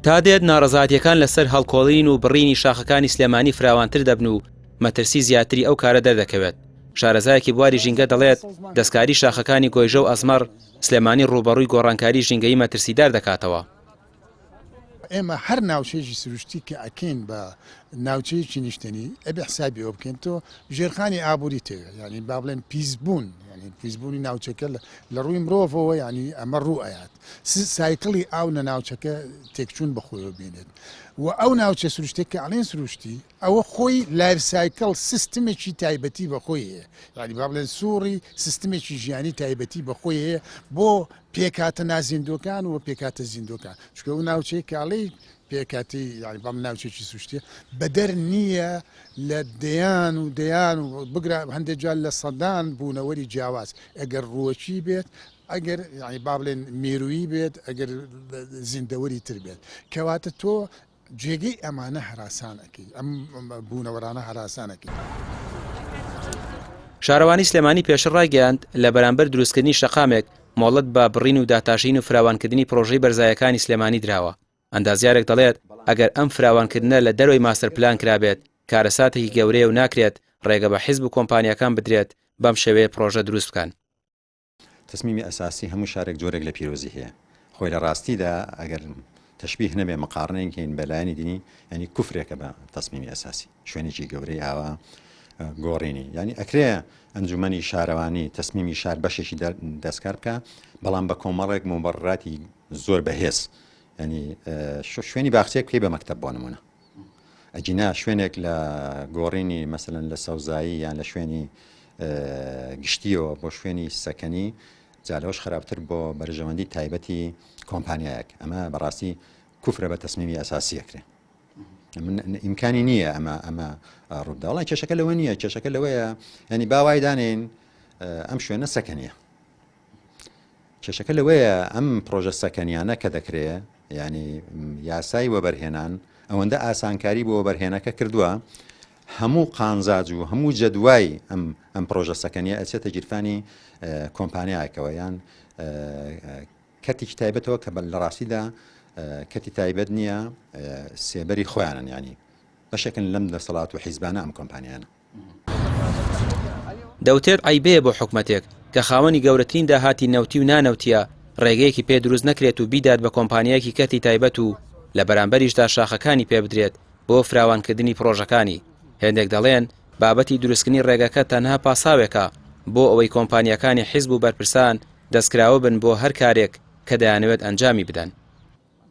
تا دێت ناڕەزایەتیەکان لەسەر هەڵکۆڵین و بڕینی شاخەکانی سلێمانی فراوانتر دەبن و مەترسی زیاتری ئەو کارە دەردەکەوێت. شارەزایەکی بواری ژینگە دەڵێت دەستکاری شاخەکانی گۆیژە و ئەزمەر سلێمانی ڕوبەڕووی گۆڕانکاری ژینگەی مەترسیدار دەکاتەوە. ئێمە هەر ناوچەیەکی سروشتی کە ئەکەین بە ناوچەیەکی نیشتنی ئەبێ حسابی ئەو بکەین تۆ ژێرخانی ئابووری تێوە، ینی با بڵێن پیسبوون، ینی پیسبوونی ناوچەکە لە ڕووی مرۆڤەوە ینی ئەمە ڕوو ئەیات سایکڵی ئاو لە ناوچەکە تێکچوون بەخۆیەوە بینێت و ئەو ناوچە سروشتێک کە ئەڵێن سروشتی ئەوە خۆی لایف سایکل سیستمێکی تایبەتی بەخۆی هەیە، ینی با بڵێن سووڕی سیستمێکی ژیانی تایبەتی بەخۆی هەیە بۆ پێکاتە نازیندۆکان و پێکاتە زیندۆکان، چکە ئەو ناوچەی کاڵی پێکاتی ینی بەم ناوچێکی سروشتیە بەدەر نییە لە دەیان و بگرە هەندێک جار لە سەدان بوونەوەری جیاواز ئەگەر ڕووەکی بێت، ئەگەر ینی با بڵێن میرویی بێت، ئەگەر زیندەوەری تر بێت، کەواتە تۆ جێگەی ئەمانە هەراسانەکەی ئەم بوونەوەرانە هەراسانەکەی. شارەوانی سلێمانی پێشتر ڕایگەیاند لە بەرامبەر دروستکردنی شەقامێک مۆڵەت بە بڕین و داتاشین و فراوانکردنی پرۆژەی بەرزایەکانی سلێمانی دراوە. ئەندازیارێک دەڵێت ئەگەر ئەم فراوانکردنە لە دەروی ماستەر پلان کرابێت کارەساتێکی گەورەیە و ناکرێت ڕێگە بە حیزب و کۆمپانیەکان بدرێت بەم شێوەیە پرۆژە دروست بکەن. تەسمیمی ئەساسی هەموو شارێک جۆرێک لە پیرۆزی هەیە، خۆی لە ڕاستیدا ئەگەر تەشبیه نەبێ مقارنەیەکەین بەلایانی دینی ینی کوفرێکە بە تەسمیمی ئەساسی شوێنێکی گەورەی ئاوا گۆڕینی، ینی ئەکرێ ئەنجومەنی شارەوانی تەسمیمی شار بەشێکی دەستکار بکە بەڵام بە کۆمەڵێک مۆبەڕاتی زۆر بەهێز، ینی شوێنی باخچەیەک پێی بە مەکتەب بۆ نمونە ئەجینا شوێنێک لە گۆڕینی مەسەلەن لە سەوزایی یان لە شوێنی گشتیەوە بۆ شوێنی سەکەنی جالەوەش خراپتر بۆ بەرژەوەندی تایبەتی کۆمپانیایەک، ئەمە بەڕاستی کوفرە بە تەسمیمی ئەساسی ئەکرێ. ئیمکانی نییە ئەمە ڕوودا، وڵای کێشەکە لەوە نییە، کێشەکە لەوەیە ینی باوای دانێن ئەم شوێنە سەکەنیە، کێشەکە لەوەیە ئەم پرۆژە سەکەنیانە کە دەکرێ ینی یاسای وەبەرهێنان ئەوەندە ئاسانکاری بۆ وەبەرهێنەکە کردووە هەموو قانزاج و هەموو جەدوای ئەم پرۆژە سەکەنیە ئەچێتە گیرفانی کۆمپانیایەکەوە یان کەتێکی تایبەتەوە کە لە ڕاستیدا کەتی تایبەت نییە، سێبەری خۆیانن، ینی بەشێکن لەم دەسەڵات و حیزبانە ئەم کۆمپانیانە. دەوتێت عیبەیە بۆ حکومەتێک کە خاوەنی گەورەترین داهاتی نەوتی و نانەوتیە ڕێگەیەکی پێ دروست نەکرێت و بیدات بە کۆمپانیایەکی کەتی تایبەت و لە بەرامبەریشدا شاخەکانی پێ بدرێت بۆ فراوانکردنی پرۆژەکانی. هێندێک دەڵێن بابەتی دروستکردنی ڕێگەکە تەنها پاساوێکە بۆ ئەوەی کۆمپانیەکانی حیزب و بەرپرسان دەستکراوە بن بۆ هەر کارێک کە دەیانەوێت ئەنجامی بدەن.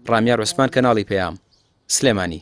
ڕامیار عوسمان، کەناڵی پەیام، سلێمانی.